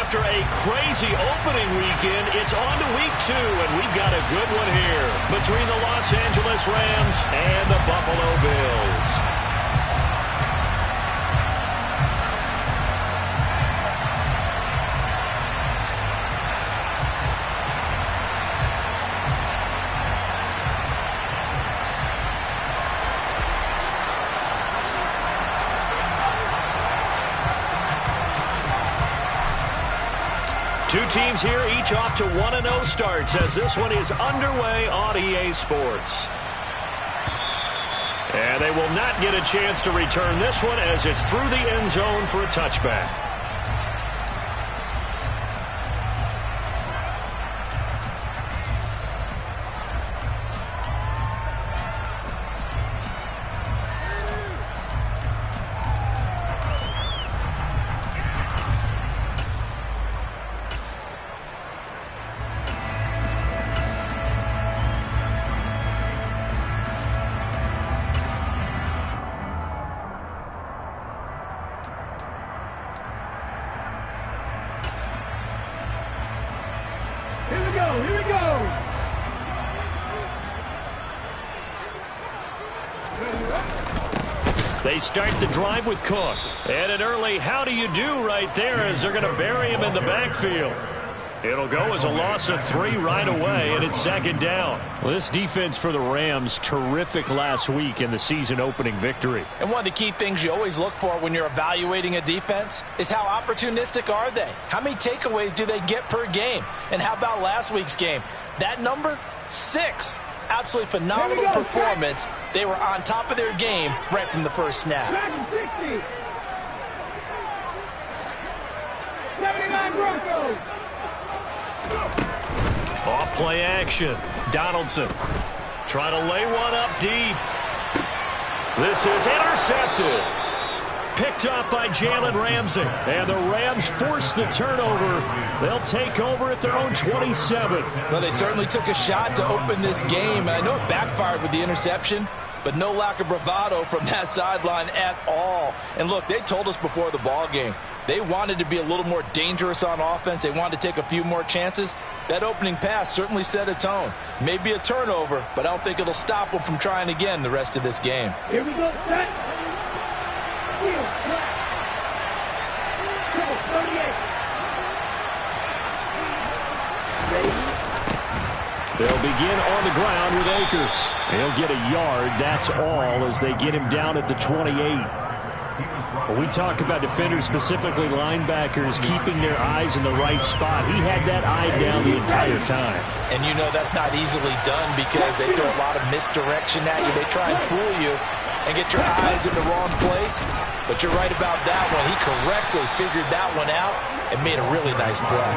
after a crazy opening weekend, it's on to week 2, and we've got a good one here between the Los Angeles Rams and the Buffalo Bills. Two teams here, each off to 1-0 starts as this one is underway on EA Sports. And they will not get a chance to return this one as it's through the end zone for a touchback. Here we go. They start the drive with Cook. And an early how do you do right there as they're going to bury him in the backfield. It'll go as a loss of 3 right away, and it's second down. Well, this defense for the Rams, terrific last week in the season-opening victory. And one of the key things you always look for when you're evaluating a defense is how opportunistic are they? How many takeaways do they get per game? And how about last week's game? That number, 6. Absolutely phenomenal performance. They were on top of their game right from the first snap. 79 Broncos. Off play action. Donaldson trying to lay one up deep. This is intercepted. Picked up by Jalen Ramsey. And the Rams force the turnover. They'll take over at their own 27. Well, they certainly took a shot to open this game. And I know it backfired with the interception, but no lack of bravado from that sideline at all. And look, they told us before the ball game, they wanted to be a little more dangerous on offense. They wanted to take a few more chances. That opening pass certainly set a tone. Maybe a turnover, but I don't think it'll stop them from trying again the rest of this game. Here we go, set. They'll begin on the ground with Akers. He'll get a yard, that's all, as they get him down at the 28. When we talk about defenders, specifically linebackers, keeping their eyes in the right spot, he had that eye down the entire time. And you know that's not easily done because they throw a lot of misdirection at you. They try and fool you and get your eyes in the wrong place. But you're right about that one. He correctly figured that one out and made a really nice play.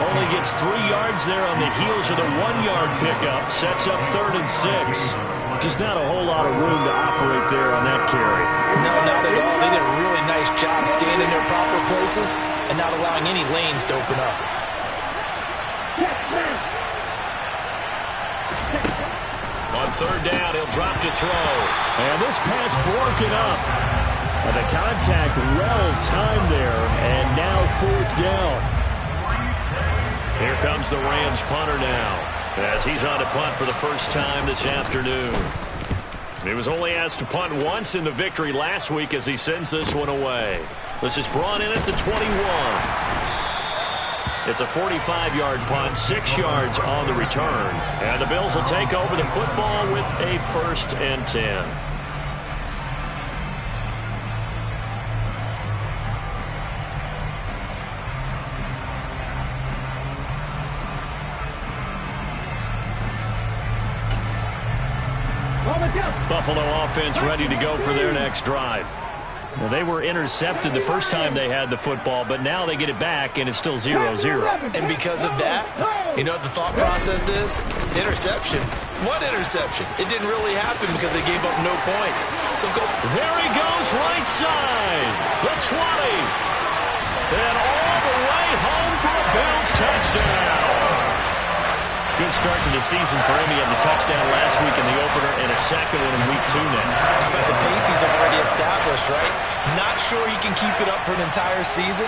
Only gets 3 yards there on the heels of the 1-yard pickup. Sets up 3rd and 6. Just not a whole lot of room to operate there on that carry. No, not at all. They did a really nice job staying in their proper places and not allowing any lanes to open up. On 3rd down, he'll drop to throw. And this pass broken up. And the contact well timed there, and now 4th down. Here comes the Rams punter now, as he's on to punt for the first time this afternoon. He was only asked to punt once in the victory last week as he sends this one away. This is brought in at the 21. It's a 45-yard punt, 6 yards on the return. And the Bills will take over the football with a 1st and 10. Buffalo offense ready to go for their next drive. Well, they were intercepted the first time they had the football, but now they get it back, and it's still 0-0. And because of that, you know what the thought process is? Interception. What interception? It didn't really happen because they gave up no points. So go. There he goes, right side. The 20. And all the way home for a Bills touchdown. Good start to the season for him. He had the touchdown last week in the opener and a second one in week 2 now. How about the pace he's already established, right? Not sure he can keep it up for an entire season,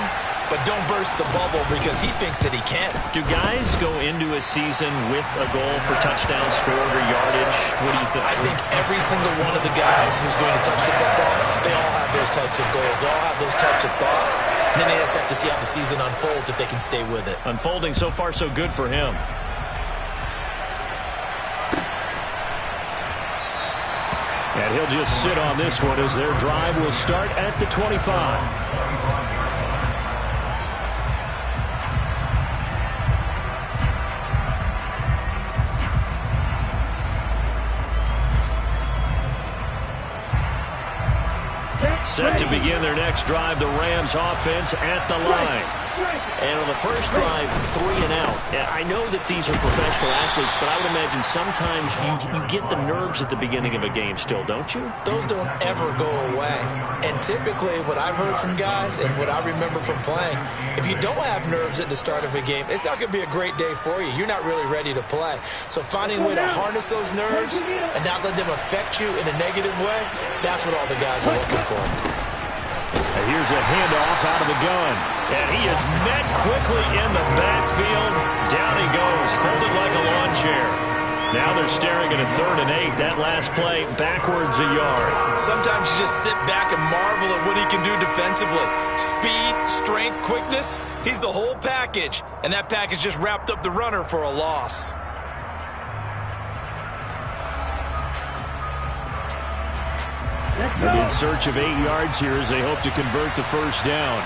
but don't burst the bubble because he thinks that he can. Do guys go into a season with a goal for touchdown scored or yardage? What do you think? I think every single one of the guys who's going to touch the football, they all have those types of goals. They all have those types of thoughts. And then they just have to see how the season unfolds if they can stay with it. Unfolding so far so good for him. And he'll just sit on this one as their drive will start at the 25. Set to begin their next drive, the Rams offense at the line. And on the first drive, 3 and out. I know that these are professional athletes, but I would imagine sometimes you get the nerves at the beginning of a game still, don't you? Those don't ever go away. And typically what I've heard from guys and what I remember from playing, if you don't have nerves at the start of a game, it's not going to be a great day for you. You're not really ready to play. So finding a way to harness those nerves and not let them affect you in a negative way, that's what all the guys are looking for. And here's a handoff out of the gun. And he is met quickly in the backfield. Down he goes, folded like a lawn chair. Now they're staring at a 3rd and 8. That last play, backwards a yard. Sometimes you just sit back and marvel at what he can do defensively. Speed, strength, quickness, he's the whole package. And that package just wrapped up the runner for a loss. They're in search of 8 yards here as they hope to convert the first down.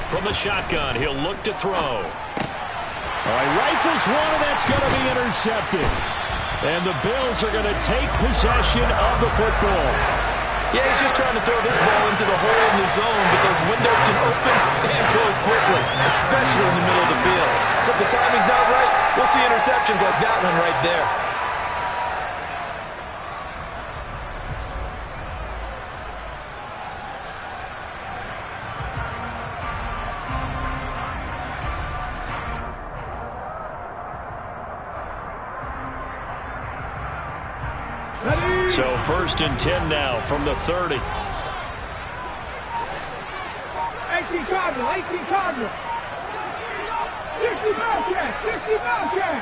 From the shotgun, he'll look to throw. All right, rifles one, and that's going to be intercepted. And the Bills are going to take possession of the football. Yeah, he's just trying to throw this ball into the hole in the zone, but those windows can open and close quickly, especially in the middle of the field. So if the timing's not right, we'll see interceptions like that one right there. So 1st and 10 now from the 30. 18 Cardinal, 18 Cardinal. 60 Bobcat, 60 Bobcat.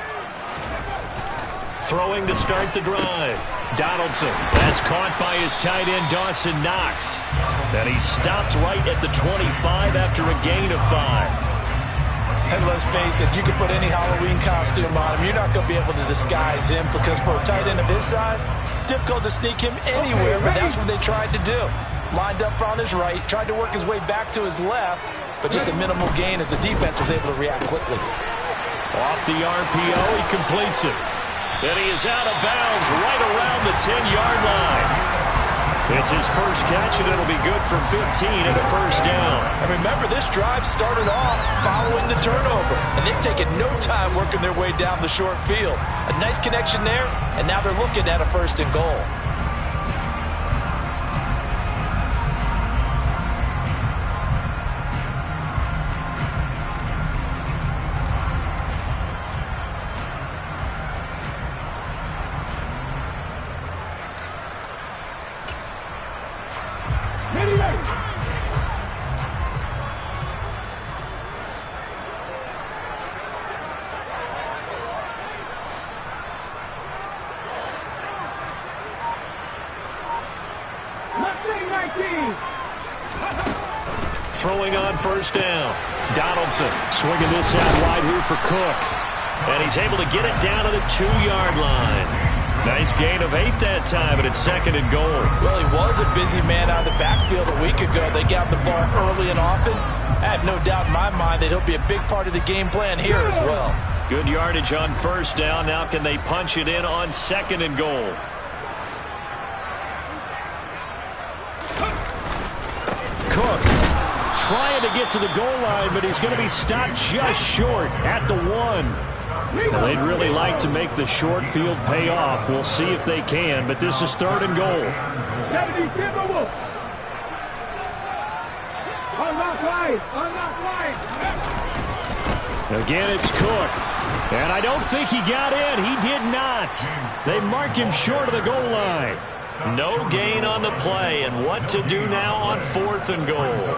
Throwing to start the drive. Donaldson. That's caught by his tight end, Dawson Knox. And he stopped right at the 25 after a gain of 5. And let's face it, you can put any Halloween costume on him. You're not going to be able to disguise him because for a tight end of his size, difficult to sneak him anywhere, but that's what they tried to do. Lined up on his right, tried to work his way back to his left, but just a minimal gain as the defense was able to react quickly. Off the RPO, he completes it. And he is out of bounds right around the 10-yard line. It's his first catch, and it'll be good for 15 and a first down. And remember, this drive started off following the turnover, and they've taken no time working their way down the short field. A nice connection there, and now they're looking at a 1st and goal. Throwing on 1st down. Donaldson swinging this out wide here for Cook. And he's able to get it down to the 2-yard line. Nice gain of 8 that time, but it's 2nd and goal. Well, he was a busy man out of the backfield a week ago. They got the ball early and often. I have no doubt in my mind that he'll be a big part of the game plan here as well. Good yardage on 1st down. Now can they punch it in on 2nd and goal? Cook trying to get to the goal line, but he's going to be stopped just short at the 1. Well, they'd really like to make the short field pay off. We'll see if they can, but this is 3rd and goal. Again, it's Cook. And I don't think he got in. He did not. They mark him short of the goal line. No gain on the play, and what to do now on 4th and goal.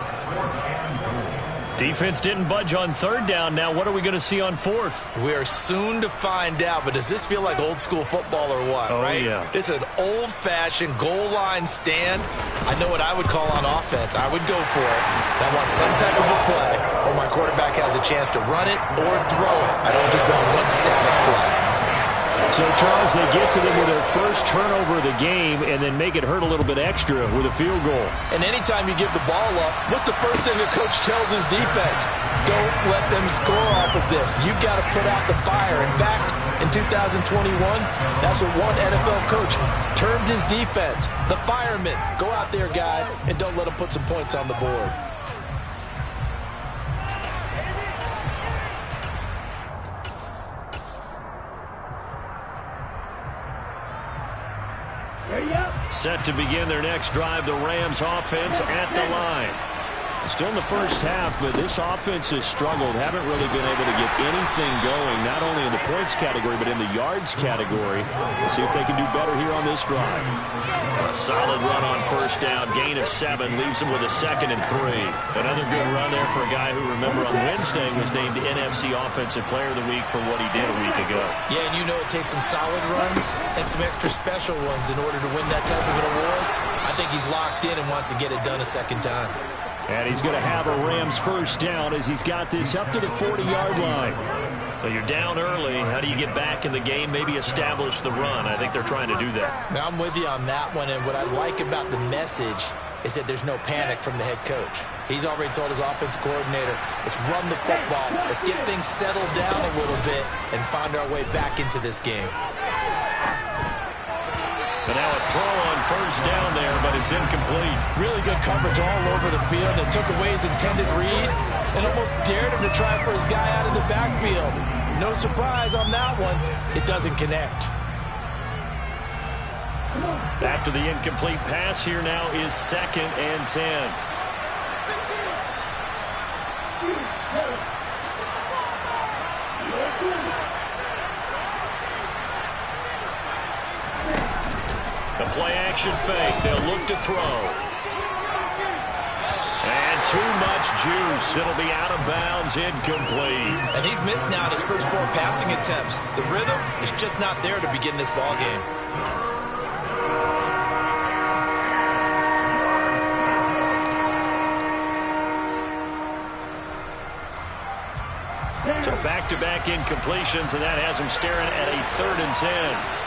Defense didn't budge on 3rd down. Now what are we going to see on 4th? We are soon to find out, but does this feel like old school football or what, right? Yeah. This is an old-fashioned goal line stand. I know what I would call on offense. I would go for it. I want some type of a play where my quarterback has a chance to run it or throw it. I don't just want one static play. So, Charles, they get to them with their first turnover of the game and then make it hurt a little bit extra with a field goal. And anytime you give the ball up, what's the first thing the coach tells his defense? Don't let them score off of this. You've got to put out the fire. In fact, in 2021, that's what one NFL coach termed his defense, the firemen. Go out there, guys, and don't let them put some points on the board. Set to begin their next drive, the Rams offense at the line. Still in the first half, but this offense has struggled. Haven't really been able to get anything going, not only in the points category, but in the yards category. We'll see if they can do better here on this drive. A solid run on 1st down, gain of 7, leaves them with a 2nd and 3. Another good run there for a guy who, remember, on Wednesday was named NFC Offensive Player of the Week for what he did a week ago. Yeah, and you know it takes some solid runs and some extra special ones in order to win that type of an award. I think he's locked in and wants to get it done a second time. And he's going to have a Rams 1st down as he's got this up to the 40-yard line. Well, you're down early. How do you get back in the game, maybe establish the run? I think they're trying to do that. Now, I'm with you on that one, and what I like about the message is that there's no panic from the head coach. He's already told his offensive coordinator, let's run the football, let's get things settled down a little bit and find our way back into this game. But now a throw on 1st down there, but it's incomplete. Really good coverage all over the field. It took away his intended read and almost dared him to try for his guy out of the backfield. No surprise on that one. It doesn't connect. After the incomplete pass, here now is 2nd and 10. The play-action fake. They'll look to throw. And too much juice. It'll be out of bounds, incomplete. And he's missed now in his first 4 passing attempts. The rhythm is just not there to begin this ball game. So back-to-back incompletions, and that has him staring at a 3rd and 10.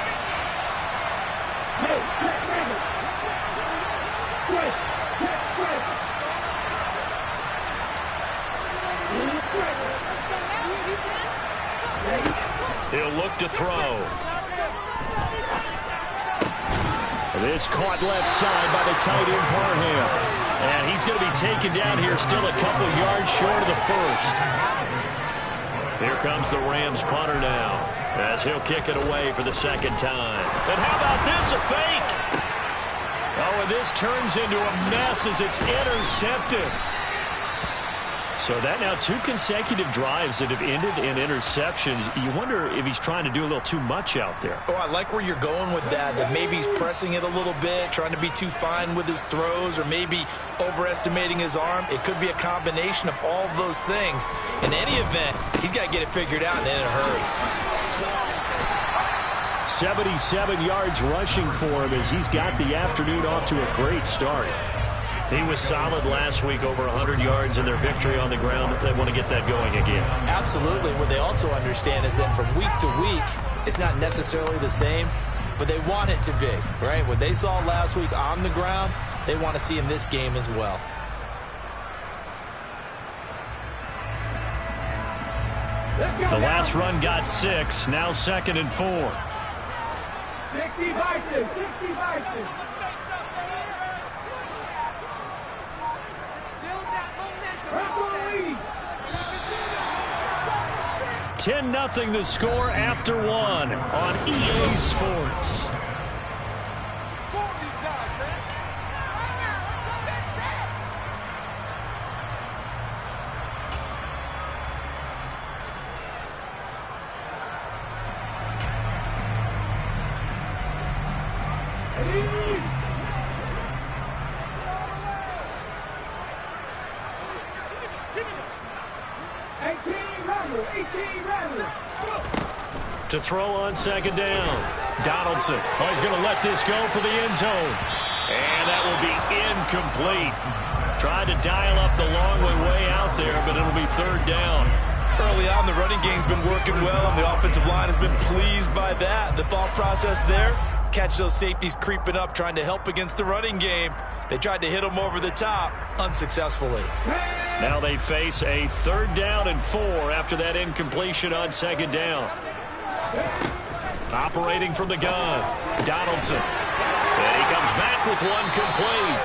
He'll look to throw. This caught left side by the tight end Parham. And he's going to be taken down here, still a couple yards short of the 1st. Here comes the Rams punter now, as he'll kick it away for the 2nd time. And how about this, a fake? Oh, and this turns into a mess as it's intercepted. So that now 2 consecutive drives that have ended in interceptions. You wonder if he's trying to do a little too much out there. Oh, I like where you're going with that maybe he's pressing it a little bit, trying to be too fine with his throws, or maybe overestimating his arm. It could be a combination of all of those things. In any event, he's got to get it figured out and in a hurry. 77 yards rushing for him as he's got the afternoon off to a great start. He was solid last week, over 100 yards in their victory on the ground. They want to get that going again. Absolutely. What they also understand is that from week to week, it's not necessarily the same, but they want it to be, right? What they saw last week on the ground, they want to see in this game as well. The last run got 6, now 2nd and 4. 60 Vikings, 60 Vikings. 10-0 the score after 1 on EA Sports. To throw on second down. Donaldson. Oh, he's going to let this go for the end zone. And that will be incomplete. Tried to dial up the long way out there, but it'll be third down. Early on, the running game's been working well, and the offensive line has been pleased by that. The thought process there, catch those safeties creeping up, trying to help against the running game. They tried to hit them over the top, unsuccessfully. Now they face a 3rd down and 4 after that incompletion on second down. Operating from the gun, Donaldson. And he comes back with one complete.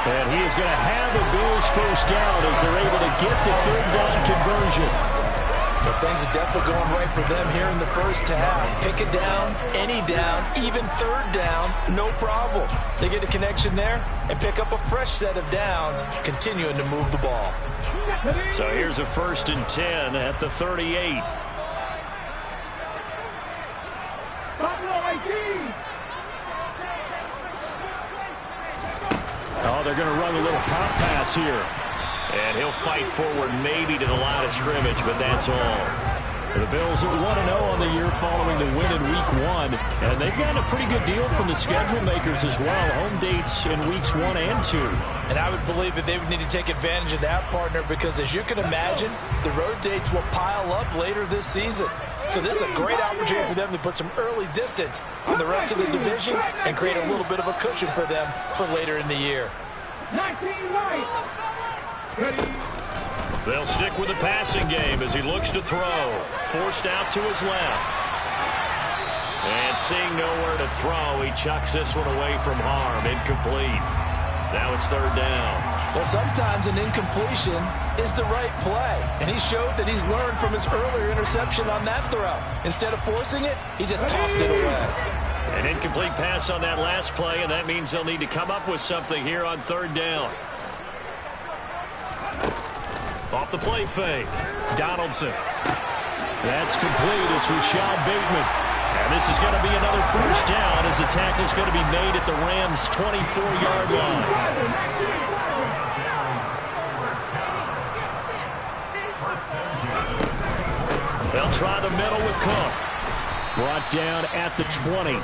And he is going to have a Bills first down as they're able to get the 3rd down conversion. But things are definitely going right for them here in the first half. Pick a down, any down, even 3rd down, no problem. They get a connection there and pick up a fresh set of downs, continuing to move the ball. So here's a 1st and 10 at the 38. Oh, they're going to run a little pop pass here. And he'll fight forward maybe to the line of scrimmage, but that's all. The Bills are 1-0 on the year following the win in Week 1. And they've gotten a pretty good deal from the schedule makers as well. Home dates in Weeks 1 and 2. And I would believe that they would need to take advantage of that, partner, because as you can imagine, the road dates will pile up later this season. So this is a great opportunity for them to put some early distance on the rest of the division and create a little bit of a cushion for them for later in the year. 19 right. Ready. They'll stick with the passing game as he looks to throw. Forced out to his left. And seeing nowhere to throw, he chucks this one away from harm. Incomplete. Now it's 3rd down. Well, sometimes an incompletion is the right play. And he showed that he's learned from his earlier interception on that throw. Instead of forcing it, he just tossed it away. An incomplete pass on that last play, and that means they'll need to come up with something here on 3rd down. Off the play fake. Donaldson. That's complete. It's Rashad Bateman. And this is going to be another first down as the tackle's going to be made at the Rams' 24-yard line. They'll try the middle with Cook. Brought down at the 20.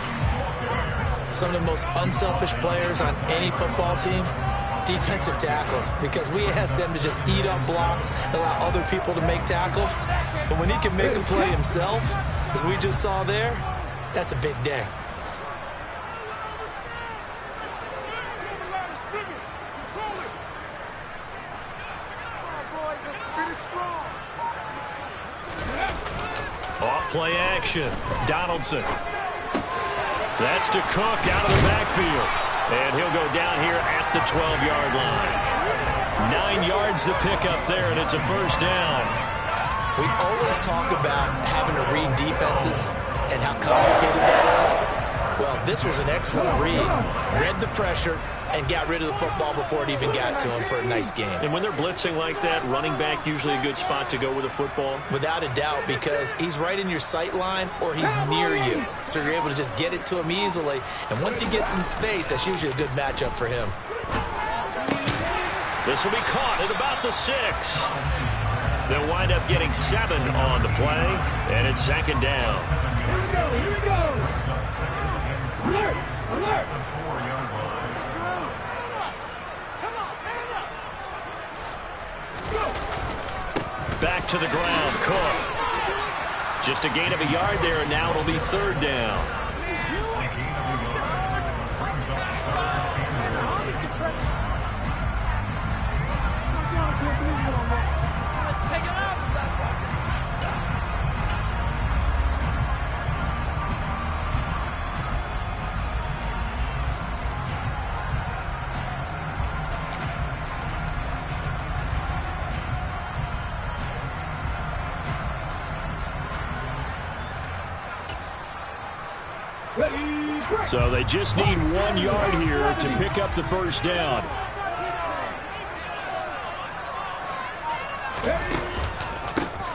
Some of the most unselfish players on any football team, defensive tackles, because we ask them to just eat up blocks, allow other people to make tackles. But when he can make a play himself, as we just saw there, that's a big day. Off play action. Donaldson. That's to Cook out of the backfield. And he'll go down here at the 12-yard line. 9 yards to pick up there, and it's a first down. We always talk about having to read defenses and how complicated that is. Well, this was an excellent read. Read the pressure and got rid of the football before it even got to him for a nice game. And when they're blitzing like that, running back usually a good spot to go with the football? Without a doubt, because he's right in your sight line or he's near you. So you're able to just get it to him easily. And once he gets in space, that's usually a good matchup for him. This will be caught at about the 6. They'll wind up getting 7 on the play, and it's 2nd down. Here we go. Alert! Alert! Back to the ground, Cook. Just a gain of a yard there, and now it'll be 3rd down. So they just need 1 yard here to pick up the first down.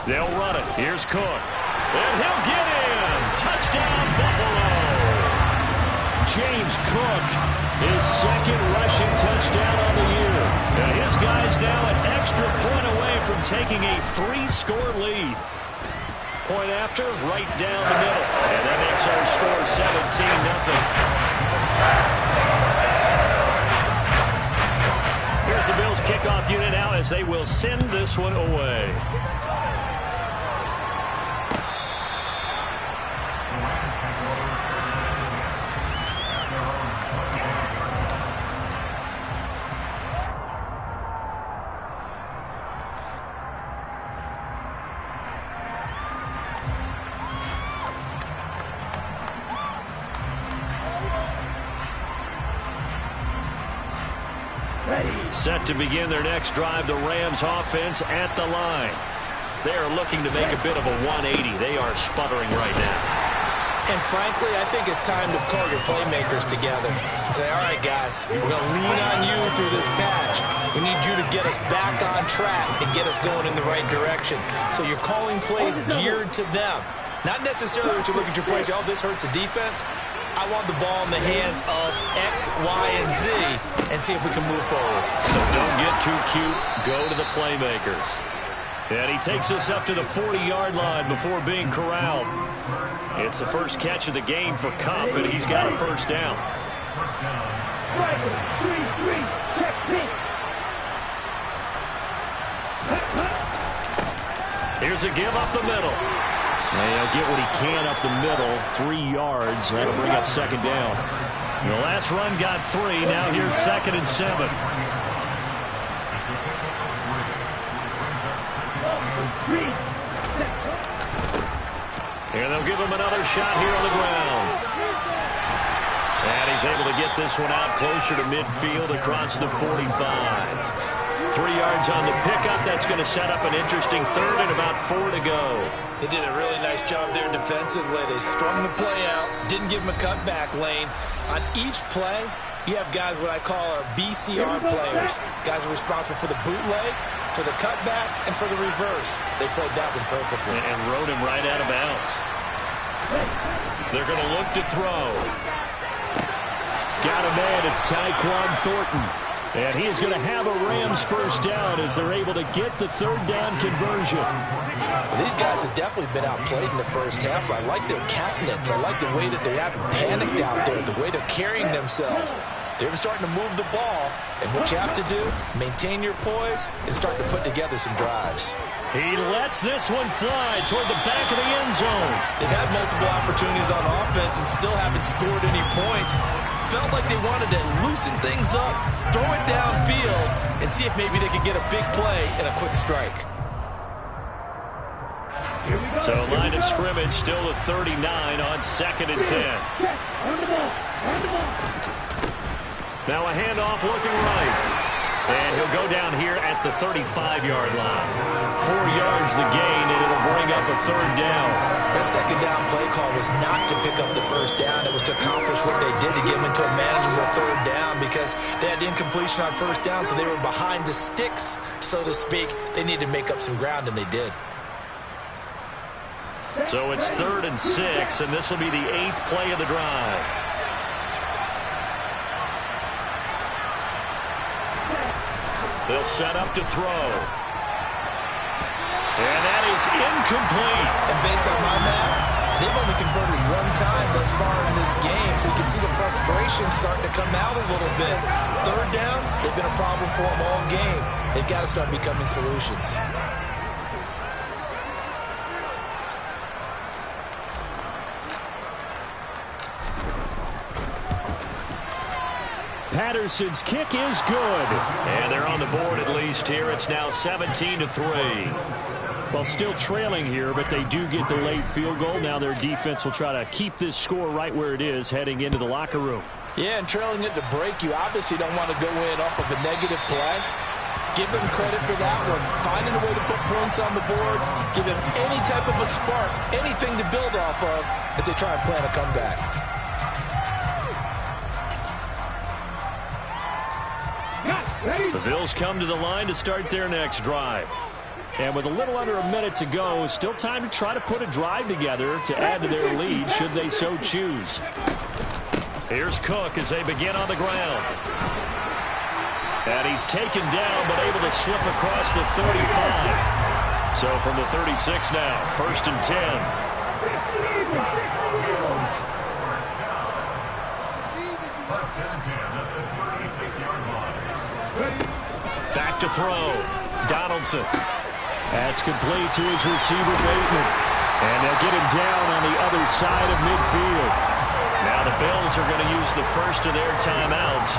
They'll run it. Here's Cook. And he'll get in. Touchdown, Buffalo. James Cook, his second rushing touchdown on the year. Now his guy's now an extra point away from taking a 3-score lead. Point after, right down the middle. And that makes our score 17-0. Here's the Bills kickoff unit now as they will send this one away. Set to begin their next drive, the Rams offense at the line. They are looking to make a bit of a 180. They are sputtering right now. And frankly, I think it's time to call your playmakers together and say, all right, guys, we're going to lean on you through this patch. We need you to get us back on track and get us going in the right direction. So you're calling plays geared to them. Not necessarily what you look at your plays, oh, this hurts the defense. I want the ball in the hands of X, Y, and Z and see if we can move forward. So don't get too cute. Go to the playmakers. And he takes us up to the 40-yard line before being corralled. It's the first catch of the game for Kupp, and he's got a first down. Here's a give up the middle. And he'll get what he can up the middle, 3 yards. That'll bring up second down. The last run got 3. Now here's 2nd and 7. And they'll give him another shot here on the ground. And he's able to get this one out closer to midfield across the 45. 3 yards on the pickup. That's going to set up an interesting third and about 4 to go. They did a really nice job there defensively. They strung the play out, didn't give him a cutback lane. On each play, you have guys what I call our BCR players. Guys are responsible for the bootleg, for the cutback, and for the reverse. They played that one perfectly. And rode him right out of bounds. They're going to look to throw. Got a man. It's Tyquan Thornton. And he is going to have a Rams first down as they're able to get the 3rd down conversion. Well, these guys have definitely been outplayed in the first half, but I like their countenance. I like the way that they haven't panicked out there, the way they're carrying themselves. They're starting to move the ball, and what you have to do, maintain your poise and start to put together some drives. He lets this one fly toward the back of the end zone. They've had multiple opportunities on offense and still haven't scored any points. Felt like they wanted to loosen things up, throw it downfield, and see if maybe they could get a big play and a quick strike. So line of scrimmage still at 39 on 2nd and 10. Now a handoff looking right. And he'll go down here at the 35-yard line. 4 yards the gain, and it'll bring up a 3rd down. That 2nd down play call was not to pick up the 1st down. It was to accomplish what they did to get them into a manageable 3rd down because they had incompletion on 1st down, so they were behind the sticks, so to speak. They needed to make up some ground, and they did. So it's 3rd and 6, and this will be the 8th play of the drive. They'll set up to throw. And that is incomplete. And based on my math, they've only converted 1 time thus far in this game, so you can see the frustration starting to come out a little bit. 3rd downs, they've been a problem for them all game. They've got to start becoming solutions. Patterson's kick is good. And they're on the board at least here. It's now 17-3. Well, still trailing here, but they do get the late field goal. Now their defense will try to keep this score right where it is heading into the locker room. Yeah, and trailing it to break, you obviously don't want to go in off of a negative play. Give them credit for that one. Finding a way to put points on the board, give them any type of a spark, anything to build off of as they try and plan a comeback. The Bills come to the line to start their next drive. And with a little under a minute to go, still time to try to put a drive together to add to their lead should they so choose. Here's Cook as they begin on the ground. And he's taken down, but able to slip across the 35. So from the 36 now, 1st and 10. Back to throw. Donaldson. That's complete to his receiver, Bateman. And they'll get him down on the other side of midfield. Now the Bills are going to use the first of their timeouts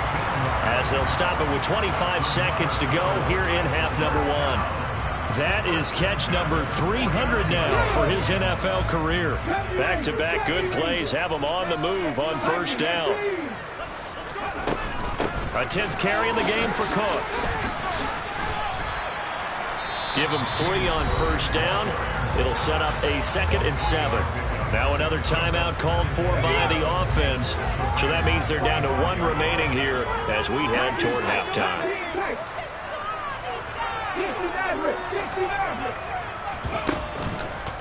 as they'll stop it with 25 seconds to go here in half number 1. That is catch number 300 now for his NFL career. Back-to-back good plays have him on the move on 1st down. A 10th carry in the game for Cook. Give him 3 on 1st down. It'll set up a 2nd and 7. Now another timeout called for by the offense. So that means they're down to 1 remaining here as we head toward halftime.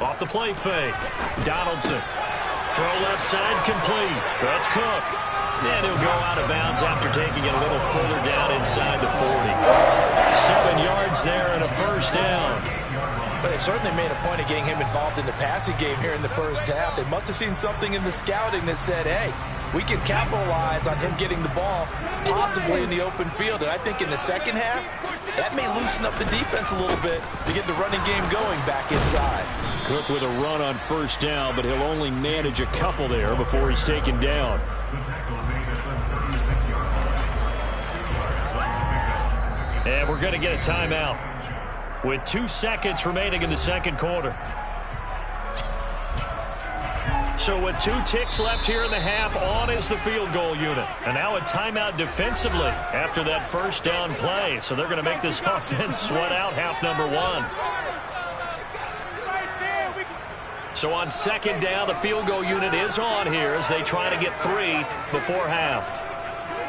Off the play fake. Donaldson. Throw left side complete. That's Cook. And he'll go out of bounds after taking it a little further down inside the 40. 7 yards there and a 1st down. But they certainly made a point of getting him involved in the passing game here in the 1st half. They must have seen something in the scouting that said, hey, we can capitalize on him getting the ball possibly in the open field. And I think in the 2nd half, that may loosen up the defense a little bit to get the running game going back inside. Cook with a run on 1st down, but he'll only manage a couple there before he's taken down. And we're going to get a timeout with 2 seconds remaining in the 2nd quarter. So with 2 ticks left here in the half, on is the field goal unit. And now a timeout defensively after that 1st down play. So they're going to make this offense sweat out half number 1. So on 2nd down, the field goal unit is on here as they try to get 3 before half.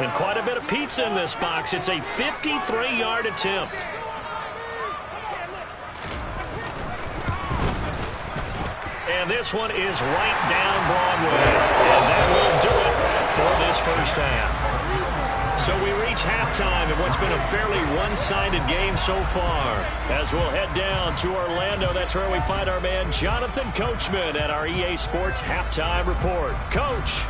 And quite a bit of pizza in this box. It's a 53-yard attempt. And this one is right down Broadway. And that will do it for this 1st half. So we reach halftime in what's been a fairly one-sided game so far. As we'll head down to Orlando, that's where we find our man Jonathan Coachman at our EA Sports Halftime Report. Coach.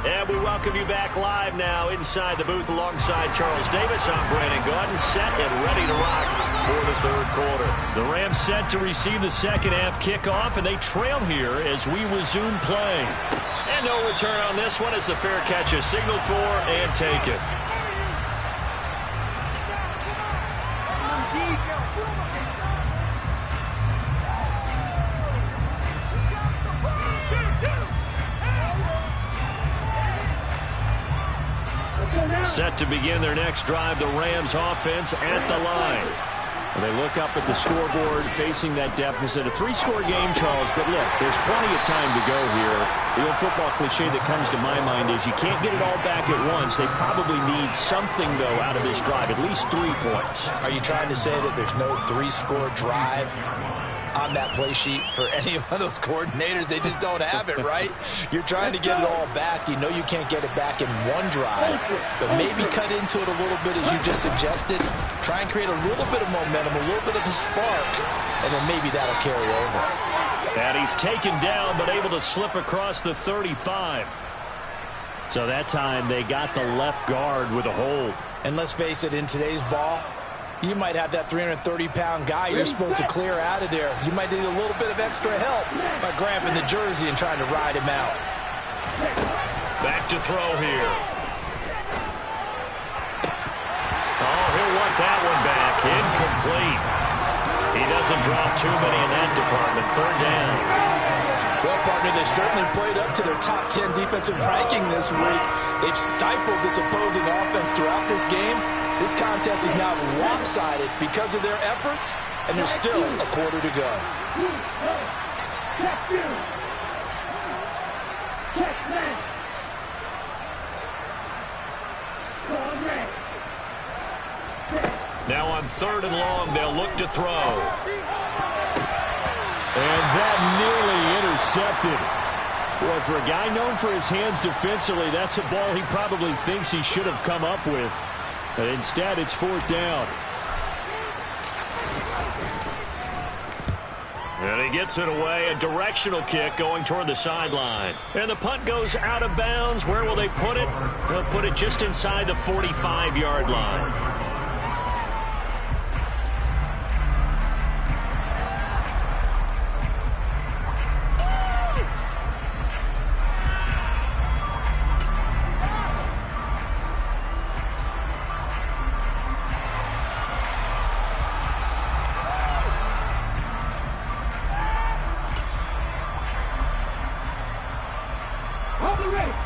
And we welcome you back live now inside the booth alongside Charles Davis. I'm Brandon Gaudin, set and ready to rock for the 3rd quarter. The Rams set to receive the 2nd half kickoff, and they trail here as we resume play. And no return on this one as the fair catch is signaled for and taken. Set to begin their next drive, the Rams offense at the line. They look up at the scoreboard facing that deficit. A 3-score game, Charles, but look, there's plenty of time to go here. The old football cliche that comes to my mind is you can't get it all back at once. They probably need something, though, out of this drive, at least 3 points. Are you trying to say that there's no 3-score drive on that play sheet for any of those coordinators? They just don't have it, right? You're trying to get it all back. You know you can't get it back in one drive, but maybe cut into it a little bit as you just suggested. Try and create a little bit of momentum, a little bit of a spark, and then maybe that'll carry over. And he's taken down, but able to slip across the 35. So that time they got the left guard with a hold. And let's face it, in today's ball, you might have that 330-pound guy you're supposed to clear out of there. You might need a little bit of extra help by grabbing the jersey and trying to ride him out. Back to throw here. Oh, he'll want that one back. Incomplete. He doesn't drop too many in that department. 3rd down. Well, partner, they've certainly played up to their top 10 defensive ranking this week. They've stifled this opposing offense throughout this game. This contest is now lopsided because of their efforts, and there's still a quarter to go. Now on 3rd and long, they'll look to throw. And that nearly intercepted. Boy, for a guy known for his hands defensively, that's a ball he probably thinks he should have come up with. But instead, it's 4th down. And he gets it away, a directional kick going toward the sideline. And the punt goes out of bounds. Where will they put it? They'll put it just inside the 45-yard line.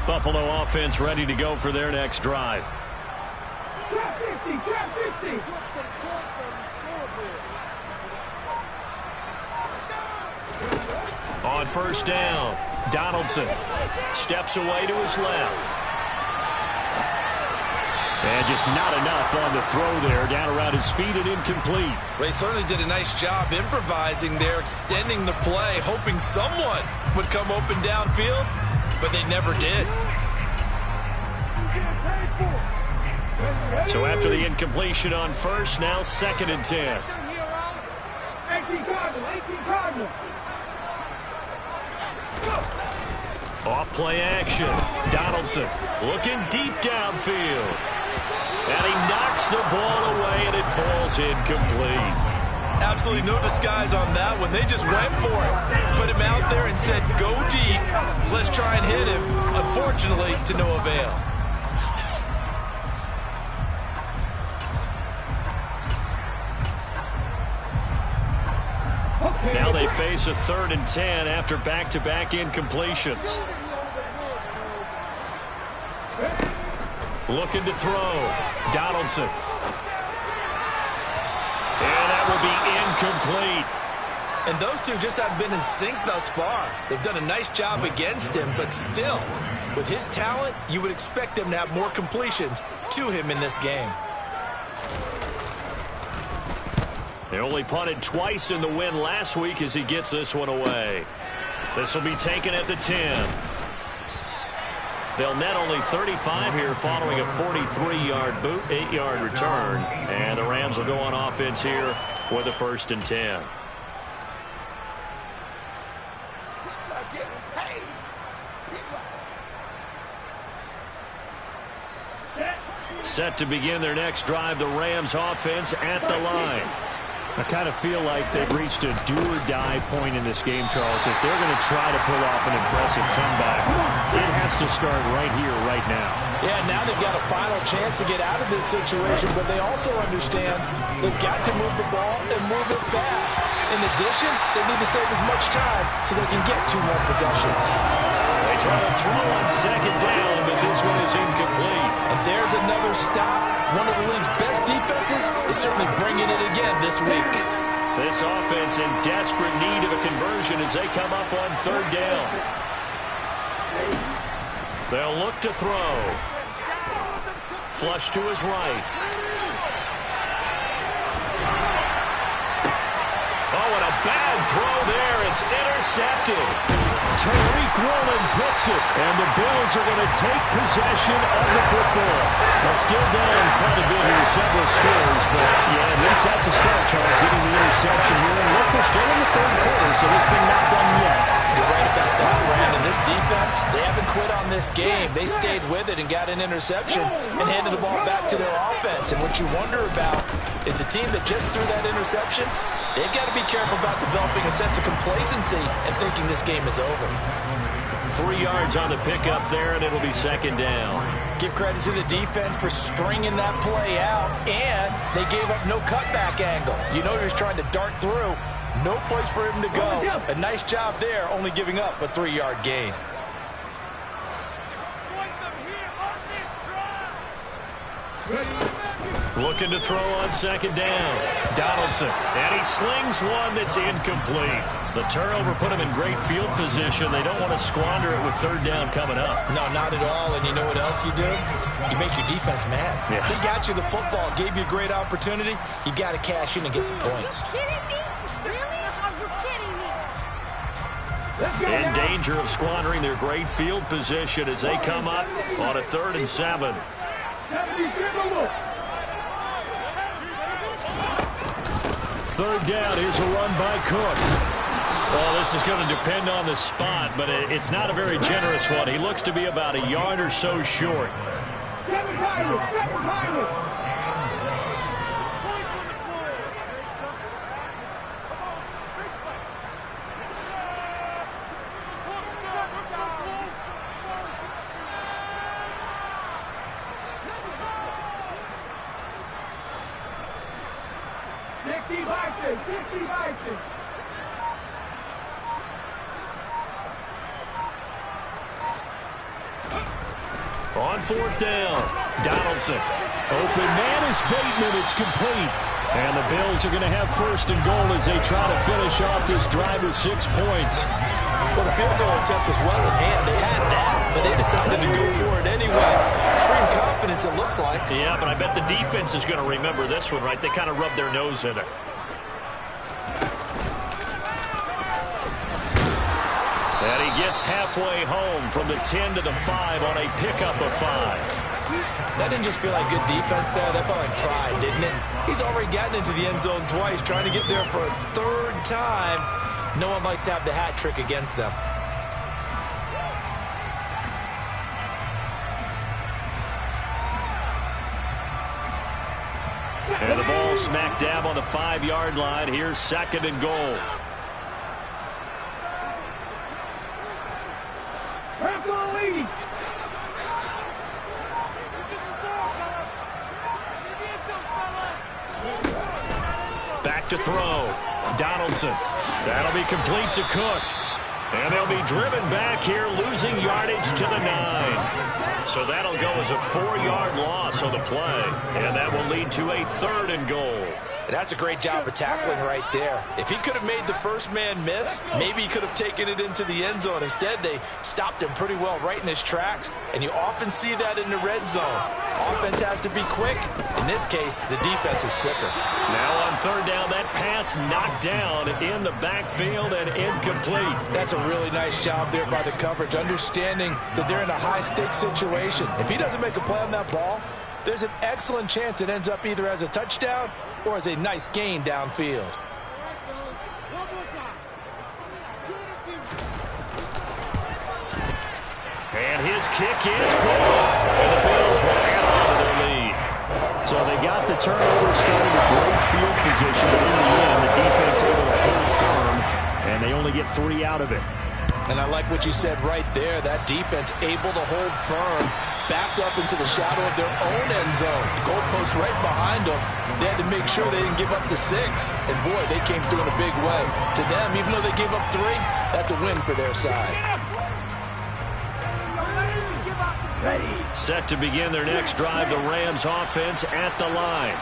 Buffalo offense ready to go for their next drive. Trap 50, trap 50. On 1st down, Donaldson steps away to his left. And just not enough on the throw there. Down around his feet and incomplete. Well, he certainly did a nice job improvising there, extending the play, hoping someone would come open downfield, but they never did. So after the incompletion on 1st, now 2nd and 10. 18 Cardinal. Off play action. Donaldson looking deep downfield. And he knocks the ball away, and it falls incomplete. Absolutely no disguise on that one. They just went for it. Put him out there and said, go deep. Let's try and hit him. Unfortunately, to no avail. Now they face a 3rd and 10 after back-to-back incompletions. Looking to throw. Donaldson. And that will be incomplete. And those two just haven't been in sync thus far. They've done a nice job against him, but still, with his talent, you would expect him to have more completions to him in this game. They only punted twice in the win last week as he gets this one away. This will be taken at the 10. They'll net only 35 here following a 43-yard 8-yard return. And the Rams will go on offense here with a 1st and 10. Set to begin their next drive, the Rams offense at the line. I kind of feel like they've reached a do-or-die point in this game, Charles. If they're going to try to pull off an impressive comeback, it has to start right here, right now. Yeah, now they've got a final chance to get out of this situation, but they also understand they've got to move the ball and move it fast. In addition, they need to save as much time so they can get 2 more possessions. They try to throw on 2nd down, but this one is incomplete. And there's another stop. One of the league's best defenses is certainly bringing it again this week. This offense in desperate need of a conversion as they come up on 3rd down. They'll look to throw. Flush to his right. Oh, and a bad throw there. It's intercepted. Tariq Woolen picks it, and the Bills are going to take possession of the football. They're still down quite a bit here, several scores, but yeah, at least that's a start, Charles, getting the interception here. And look, we're still in the 3rd quarter, so this thing not done yet. You're right about that, Brandon. This defense, they haven't quit on this game. They stayed with it and got an interception and handed the ball back to their offense. And what you wonder about is the team that just threw that interception, they've got to be careful about developing a sense of complacency and thinking this game is over. 3 yards on the pickup there, and it'll be 2nd down. Give credit to the defense for stringing that play out, and they gave up no cutback angle. You know he was trying to dart through. No place for him to go. A nice job there, only giving up a 3-yard gain. Looking to throw on second down. Donaldson. And he slings one that's incomplete. The turnover put him in great field position. They don't want to squander it with third down coming up. No, not at all. And you know what else you do? You make your defense mad. Yeah. They got you the football, gave you a great opportunity. You got to cash in and get some points. Are you kidding me? Really? Are you kidding me? In danger of squandering their great field position as they come up on a 3rd and 7. Third down, here's a run by Cook. Well, this is going to depend on the spot, but it's not a very generous one. He looks to be about a yard or so short. On 4th down, Donaldson. Open man is Bateman. It's complete. And the Bills are going to have 1st and goal as they try to finish off this drive with 6 points. Well, the field goal attempt was well in hand. They had that, but they decided to go for it anyway. Extreme confidence, it looks like. Yeah, but I bet the defense is going to remember this one, right? They kind of rubbed their nose in it. And he gets halfway home from the 10 to the 5 on a pickup of 5. That didn't just feel like good defense there. That felt like pride, didn't it? He's already gotten into the end zone twice, trying to get there for a 3rd time. No one likes to have the hat trick against them. And the ball smack dab on the 5-yard line. Here's 2nd and goal. Back to throw. Donaldson. That'll be complete to Cook. And they'll be driven back here, losing yardage to the 9. So that'll go as a 4-yard loss on the play. And that will lead to a 3rd and goal. That's a great job of tackling right there. If he could have made the first man miss, maybe he could have taken it into the end zone. Instead, they stopped him pretty well right in his tracks, and you often see that in the red zone. Offense has to be quick. In this case, the defense was quicker. Now on 3rd down, that pass knocked down in the backfield and incomplete. That's a really nice job there by the coverage, understanding that they're in a high-stakes situation. If he doesn't make a play on that ball, there's an excellent chance it ends up either as a touchdown or as a nice gain downfield. And his kick is good. And the Bills will add on to their lead. So they got the turnover, starting a great field position, but in the end, the defense able to hold firm, and they only get 3 out of it. And I like what you said right there. That defense able to hold firm, backed up into the shadow of their own end zone. The goalpost right behind them. They had to make sure they didn't give up the 6. And, boy, they came through in a big way. To them, even though they gave up 3, that's a win for their side. Set to begin their next drive, the Rams offense at the line.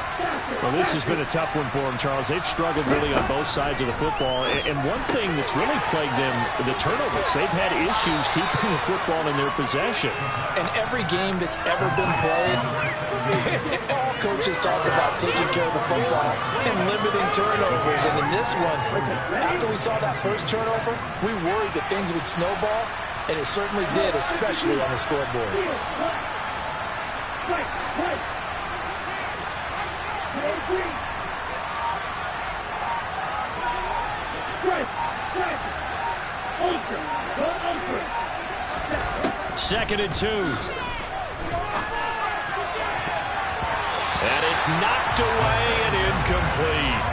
Well, this has been a tough one for them, Charles. They've struggled really on both sides of the football. And one thing that's really plagued them, the turnovers. They've had issues keeping the football in their possession. And every game that's ever been played, all coaches talk about taking care of the football and limiting turnovers. And in this one, after we saw that first turnover, we worried that things would snowball. And it certainly did, especially on the scoreboard. Second and 2. And it's knocked away and incomplete.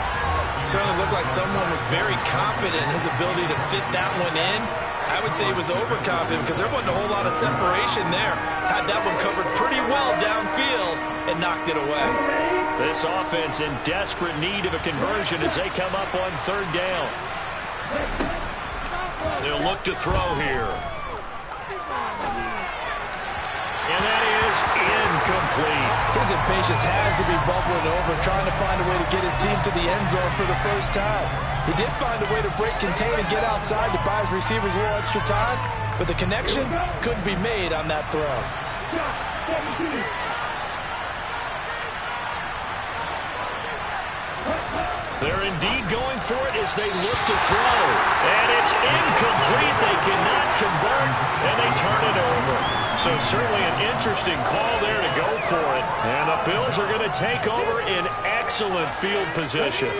Certainly looked like someone was very confident in his ability to fit that one in. I would say he was overconfident because there wasn't a whole lot of separation there. Had that one covered pretty well downfield and knocked it away. This offense in desperate need of a conversion as they come up on 3rd down. They'll look to throw here. And that is incomplete. His impatience has to be bubbling over, trying to find a way to get his team to the end zone for the first time. He did find a way to break contain and get outside to buy his receivers a little extra time, but the connection couldn't be made on that throw. They're indeed going for it as they look to throw. And it's incomplete. They cannot convert, and they turn it over. So certainly an interesting call there to go for it. And the Bills are going to take over in excellent field position.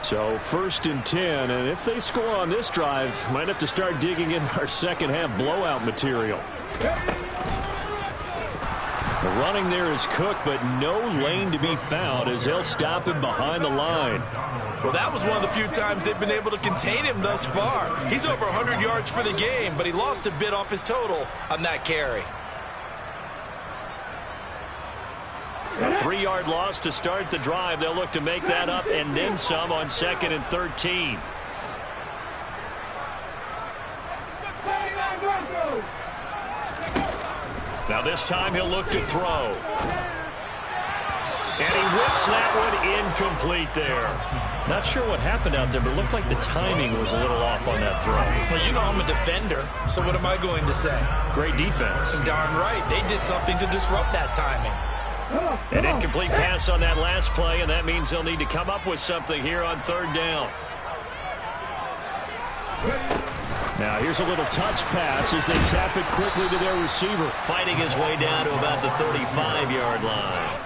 So 1st and 10, and if they score on this drive, might have to start digging in our second half blowout material. The running there is Cook, but no lane to be found as they'll stop him behind the line. Well, that was one of the few times they've been able to contain him thus far. He's over 100 yards for the game, but he lost a bit off his total on that carry. A 3-yard loss to start the drive. They'll look to make that up and then some on 2nd and 13. Now this time he'll look to throw. And he whips that one incomplete there. Not sure what happened out there, but it looked like the timing was a little off on that throw. Well, you know I'm a defender, so what am I going to say? Great defense. Darn right. They did something to disrupt that timing. An incomplete pass on that last play, and that means they'll need to come up with something here on 3rd down. Now here's a little touch pass as they tap it quickly to their receiver. Fighting his way down to about the 35-yard line.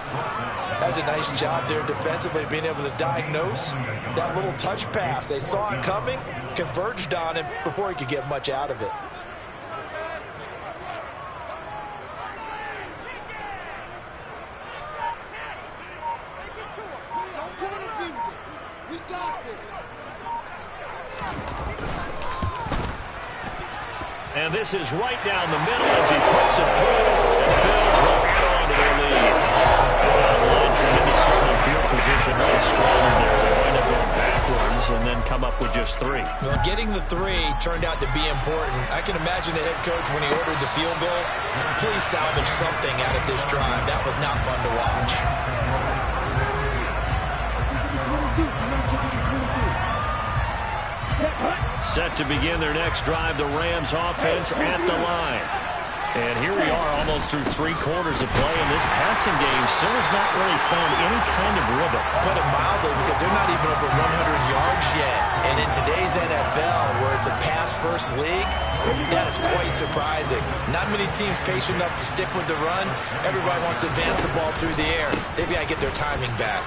That's a nice job there defensively, being able to diagnose that little touch pass. They saw it coming, converged on him before he could get much out of it. And this is right down the middle as he puts it through. And the Bills will add on to their lead. Line tremendous starting field position. Really squandered there. They wind up going backwards and then come up with just 3. Well, getting the 3 turned out to be important. I can imagine the head coach when he ordered the field goal. Please salvage something out of this drive. That was not fun to watch. Set to begin their next drive, the Rams offense at the line. And here we are almost through 3 quarters of play, and this passing game still has not really found any kind of rhythm. Put it mildly, because they're not even over 100 yards yet. And in today's NFL, where it's a pass-first league, that is quite surprising. Not many teams patient enough to stick with the run. Everybody wants to advance the ball through the air. They've got to get their timing back.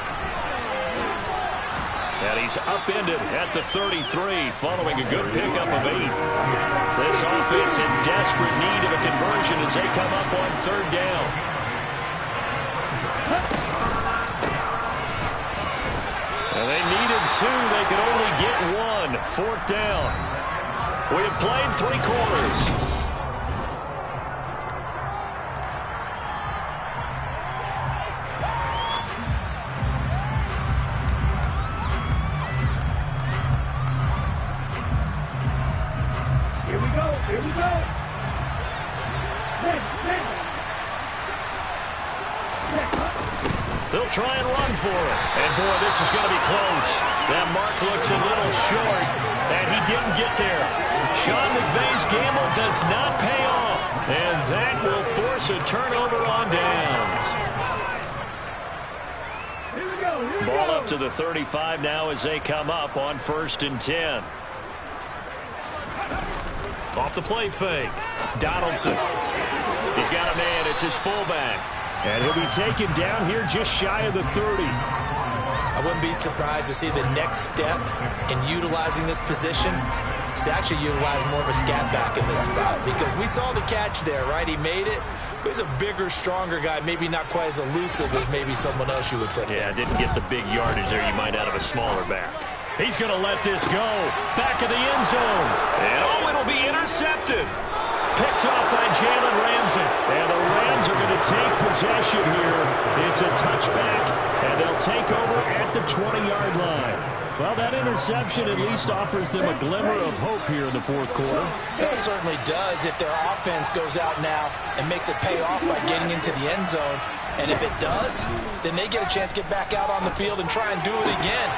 And he's upended at the 33 following a good pickup of 8. This offense in desperate need of a conversion as they come up on 3rd down. And they needed 2. They could only get 1. 4th down. We have played 3 quarters. Here we go. They'll try and run for it. And, boy, this is going to be close. That mark looks a little short, and he didn't get there. Sean McVay's gamble does not pay off, and that will force a turnover on downs. Ball up to the 35 now as they come up on 1st and 10. Off the play fake. Donaldson. He's got a man. It's his fullback. And he'll be taken down here just shy of the 30. I wouldn't be surprised to see the next step in utilizing this position is to actually utilize more of a scat back in this spot. Because we saw the catch there, right? He made it. But he's a bigger, stronger guy. Maybe not quite as elusive as maybe someone else you would put Yeah, there. didn't get the big yardage there you might out of a smaller back. He's going to let this go. Back of the end zone. And, oh, it'll be intercepted. Picked off by Jalen Ramsey. And the Rams are going to take possession here. It's a touchback, and they'll take over at the 20-yard line. Well, that interception at least offers them a glimmer of hope here in the 4th quarter. It certainly does. If their offense goes out now and makes it pay off by getting into the end zone, And if it does, then they get a chance to get back out on the field and try and do it again.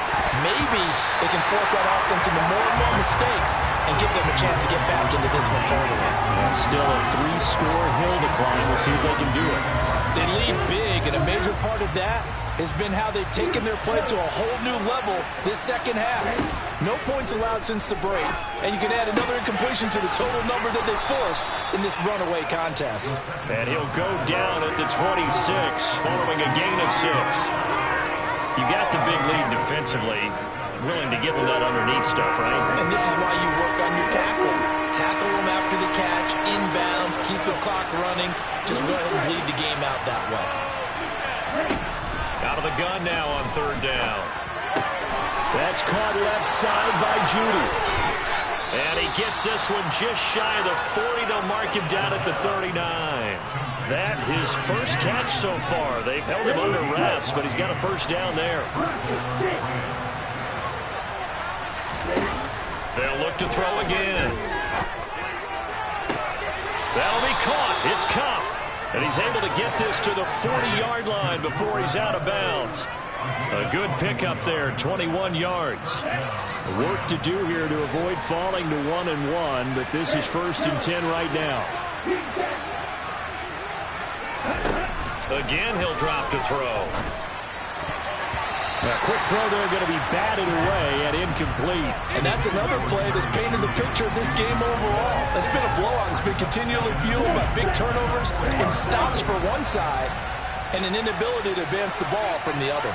Maybe they can force that offense into more and more mistakes and give them a chance to get back into this one totally. Still a 3-score hill to climb. We'll see if they can do it. They lead big, and a major part of that has been how they've taken their play to a whole new level this second half. No points allowed since the break, and you can add another incompletion to the total number that they forced in this runaway contest. And he'll go down at the 26 following a gain of 6. You got the big lead defensively. Willing to give them that underneath stuff, right? And this is why you work on your tackling. Tackle them after the catch, inbounds, keep the clock running. Just go ahead and bleed the game out that way. Out of the gun now on 3rd down. That's caught left side by Judy. And he gets this one just shy of the 40. They'll mark him down at the 39. That his first catch so far. They've held him under wraps, but he's got a first down there. They'll look to throw again. That'll be caught. It's Kupp. And he's able to get this to the 40-yard line before he's out of bounds. A good pickup there, 21 yards. Work to do here to avoid falling to 1-1, but this is 1st and 10 right now. Again, he'll drop to throw. A quick throw there going to be batted away and incomplete. And that's another play that's painted the picture of this game overall. It's been a blowout. It's been continually fueled by big turnovers and stops for one side and an inability to advance the ball from the other.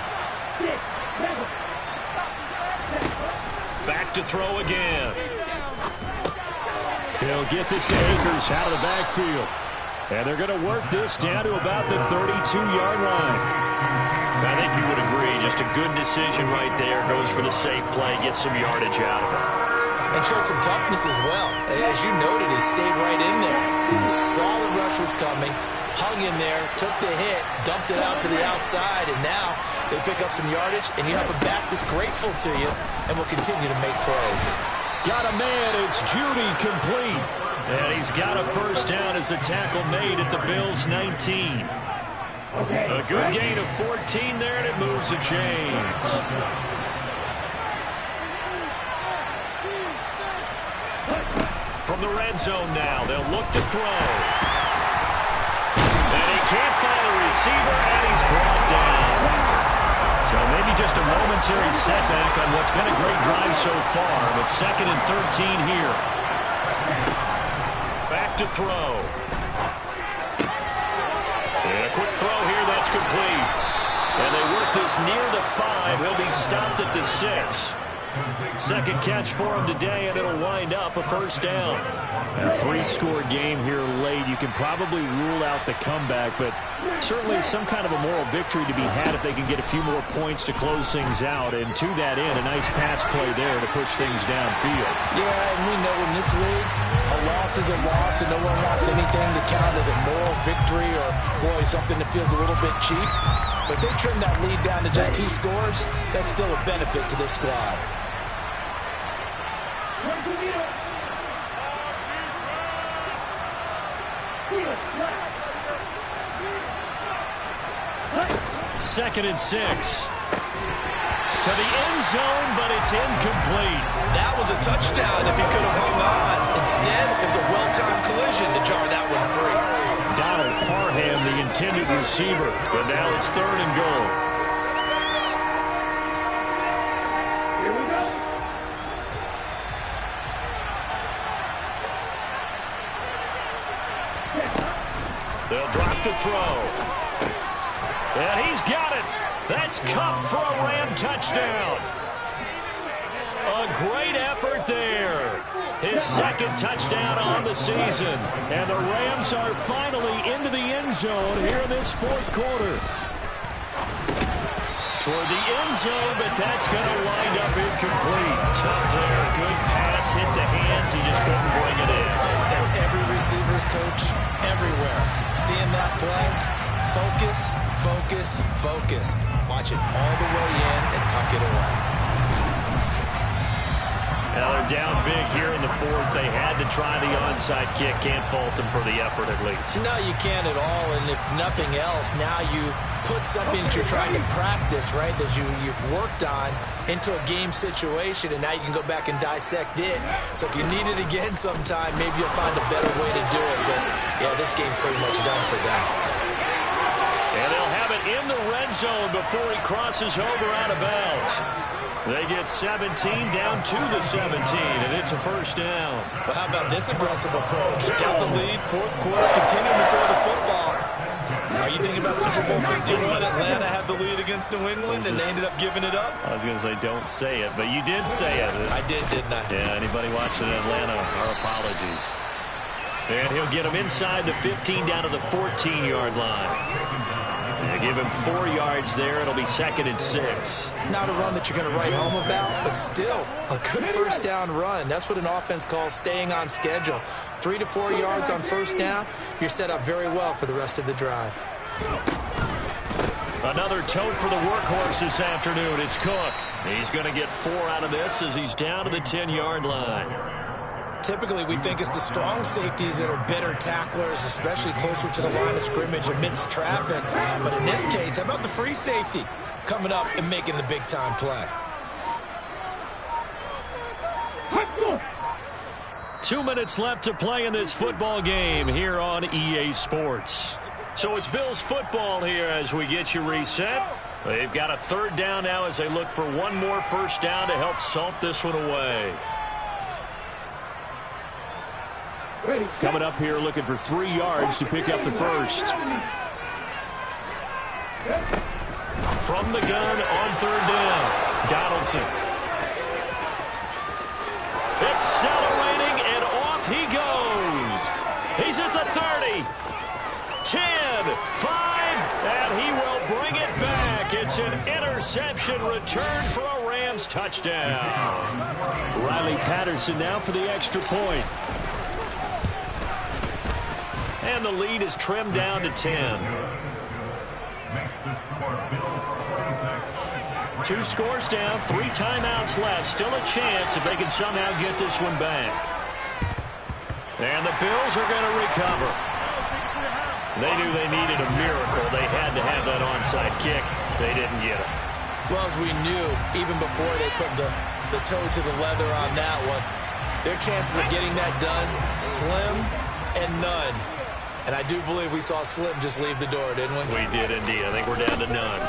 Back to throw again. He'll get this to Akers out of the backfield. And they're going to work this down to about the 32-yard line. I think you would agree, just a good decision right there. Goes for the safe play, gets some yardage out of it. And showed some toughness as well. As you noted, he stayed right in there. Saw the rush was coming, hung in there, took the hit, dumped it out to the outside, and now they pick up some yardage, and you have a back that's grateful to you and will continue to make plays. Got a man, it's Judy, complete. And he's got a first down as the tackle made at the Bills' 19. A good gain of 14 there, and it moves the chains. From the red zone now, they'll look to throw. And he can't find a receiver, and he's brought down. So maybe just a momentary setback on what's been a great drive so far, but 2nd and 13 here. Back to throw. And a quick throw here, that's complete. And they work this near the 5. He'll be stopped at the 6. Second catch for him today, and it'll wind up a first down. A 3-score game here late. You can probably rule out the comeback, but certainly some kind of a moral victory to be had if they can get a few more points to close things out. And to that end, a nice pass play there to push things downfield. Yeah, and we know in this league, a loss is a loss, and no one wants anything to count as a moral victory or, boy, something that feels a little bit cheap. But if they trim that lead down to just 2 scores, that's still a benefit to this squad. Second and 6. To the end zone, but it's incomplete. That was a touchdown if he could have hung on. Instead, it was a well-timed collision to jar that one free. Donald Parham, the intended receiver, but now it's 3rd and goal. Here we go. They'll drop to throw. And he's got it. That's Kupp for a Ram touchdown. A great effort there. His 2nd touchdown on the season. And the Rams are finally into the end zone here in this 4th quarter. Toward the end zone, but that's going to wind up incomplete. Tough there. Good pass. Hit the hands. He just couldn't bring it in. And every receiver's coach everywhere. Seeing that play, focus, focus, focus. Watch it all the way in and tuck it away. Now they're down big here in the fourth. They had to try the onside kick. Can't fault them for the effort at least. No, you can't at all. And if nothing else, now you've put something that you're trying to practice, right, that you've worked on into a game situation, and now you can go back and dissect it. So if you need it again sometime, maybe you'll find a better way to do it. But, yeah, this game's pretty much done for them. And they'll have it in the red zone before he crosses over out of bounds. They get 17 down to the 17, and it's a first down. Well, how about this aggressive approach? Got the lead, fourth quarter, continuing to throw the football. Are you thinking about Super Bowl 51? Atlanta had the lead against New England, and they ended up giving it up? I was going to say, don't say it, but you did say it. I did, didn't I? Yeah, anybody watching Atlanta, our apologies. And he'll get him inside the 15 down to the 14-yard line. They give him 4 yards there. It'll be 2nd and 6. Not a run that you're going to write home about, but still a good first down run. That's what an offense calls staying on schedule. 3 to 4 yards on first down. You're set up very well for the rest of the drive. Another tote for the workhorse this afternoon. It's Cook. He's going to get 4 out of this as he's down to the 10-yard line. Typically, we think it's the strong safeties that are better tacklers, especially closer to the line of scrimmage amidst traffic. But in this case, how about the free safety coming up and making the big-time play? 2 minutes left to play in this football game here on EA Sports. So it's Bills football here as we get you reset. They've got a 3rd down now as they look for one more first down to help salt this one away. Coming up here looking for 3 yards to pick up the first. From the gun on 3rd down, Donaldson. Accelerating, and off he goes. He's at the 30, 10, 5, and he will bring it back. It's an interception return for a Rams touchdown. Riley Patterson now for the extra point. And the lead is trimmed down to 10. 2 scores down, 3 timeouts left. Still a chance if they can somehow get this one back. And the Bills are going to recover. They knew they needed a miracle. They had to have that onside kick. They didn't get it. Well, as we knew, even before they put the toe to the leather on that one, their chances of getting that done, slim and none. And I do believe we saw Slim just leave the door, didn't we? We did indeed. I think we're down to none.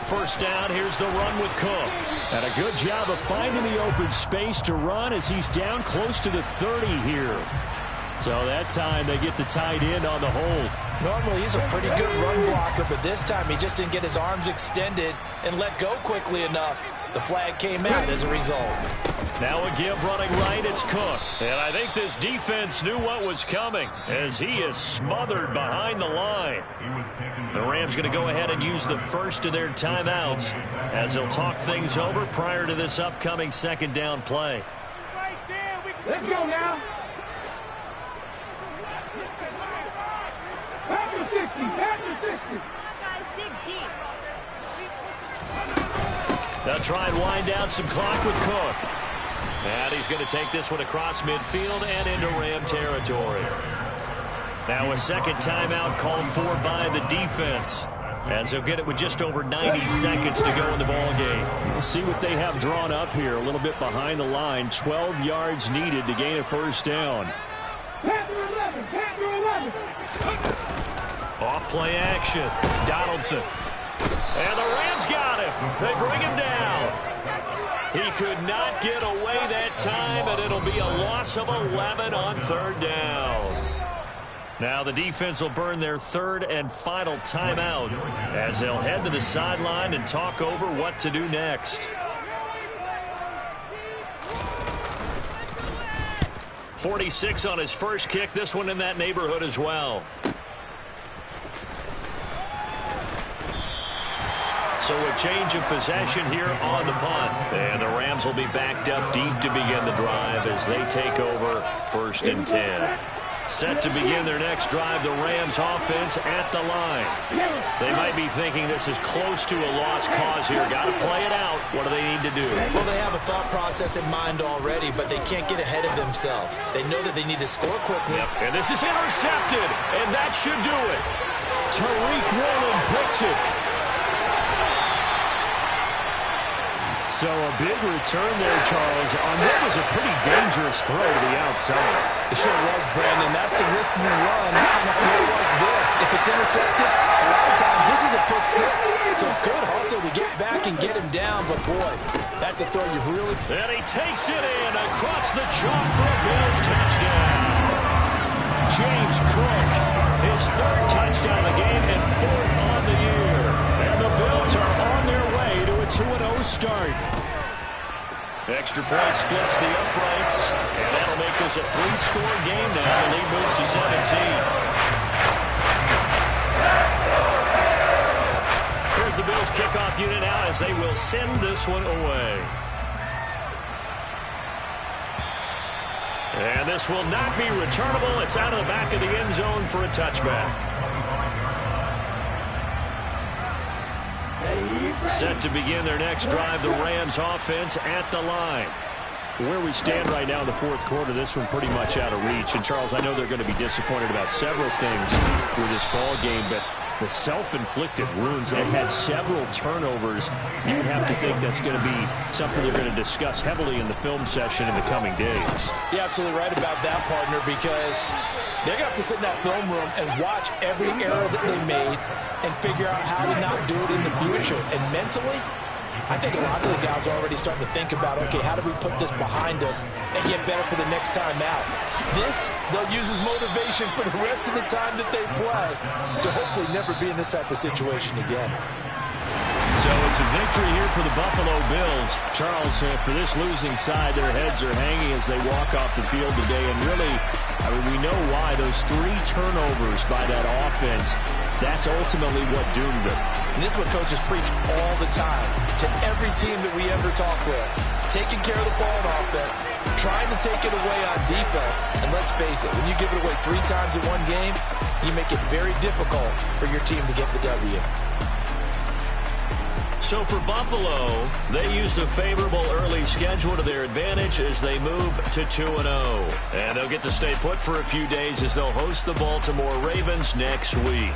First down, here's the run with Cook. And a good job of finding the open space to run as he's down close to the 30 here. So that time they get the tight end on the hold. Normally he's a pretty good run blocker, but this time he just didn't get his arms extended and let go quickly enough. The flag came out as a result. Now a give running right, it's Cook. And I think this defense knew what was coming as he is smothered behind the line. The Rams going to go ahead and use the first of their timeouts as they'll talk things over prior to this upcoming 2nd down play. Let's go now. Back to 60, back to 60. Guys, dig deep. They'll try and wind down some clock with Cook. And he's going to take this one across midfield and into Ram territory. Now a 2nd timeout called for by the defense, as they'll get it with just over 90 seconds to go in the ball game. We'll see what they have drawn up here. A little bit behind the line. 12 yards needed to gain a first down. Panther 11, Panther 11. Off play action. Donaldson. And the Rams got him. They bring him down. He could not get away that time, and it'll be a loss of 11 on 3rd down. Now the defense will burn their 3rd and final timeout as they'll head to the sideline and talk over what to do next. 46 on his first kick. This one in that neighborhood as well. So a change of possession here on the punt. And the Rams will be backed up deep to begin the drive as they take over 1st and 10. Set to begin their next drive, the Rams offense at the line. They might be thinking this is close to a lost cause here. Got to play it out. What do they need to do? Well, they have a thought process in mind already, but they can't get ahead of themselves. They know that they need to score quickly. Yep. And this is intercepted, and that should do it. Tariq Woolen picks it. So a big return there, Charles, on what was a pretty dangerous throw to the outside. It sure was, Brandon. That's the risk you run on a throw like this. If it's intercepted, a lot of times this is a pick six. So good hustle to get back and get him down. But, boy, that's a throw you've really... And he takes it in across the chalk for a Bills touchdown. James Cook, his third touchdown of the game and fourth on the year. And the Bills are on their way to a 2-0 start. Extra point splits the uprights, and that'll make this a 3-score game now. The lead moves to 17. Here's the Bills kickoff unit now as they will send this one away. And this will not be returnable. It's out of the back of the end zone for a touchback. Set to begin their next drive, the Rams offense at the line. Where we stand right now in the fourth quarter, this one pretty much out of reach. And, Charles, I know they're going to be disappointed about several things with this ball game, but the self-inflicted wounds, they had several turnovers. You would have to think that's going to be something they're going to discuss heavily in the film session in the coming days. You're absolutely right about that, partner, because they're going to have to sit in that film room and watch every error that they made and figure out how to not do it in the future. And mentally, I think a lot of the guys are already starting to think about, okay, how do we put this behind us and get better for the next time out? This, they'll use as motivation for the rest of the time that they play to hopefully never be in this type of situation again. So it's a victory here for the Buffalo Bills. Charles, for this losing side, their heads are hanging as they walk off the field today. And really, I mean, we know why. Those 3 turnovers by that offense, that's ultimately what doomed them. And this is what coaches preach all the time to every team that we ever talk with. Taking care of the ball on offense, trying to take it away on defense. And let's face it, when you give it away 3 times in one game, you make it very difficult for your team to get the W. So for Buffalo, they used a favorable early schedule to their advantage as they move to 2-0. And they'll get to stay put for a few days as they'll host the Baltimore Ravens next week.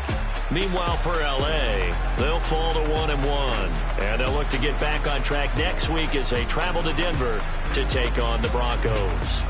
Meanwhile, for L.A., they'll fall to 1-1. And they'll look to get back on track next week as they travel to Denver to take on the Broncos.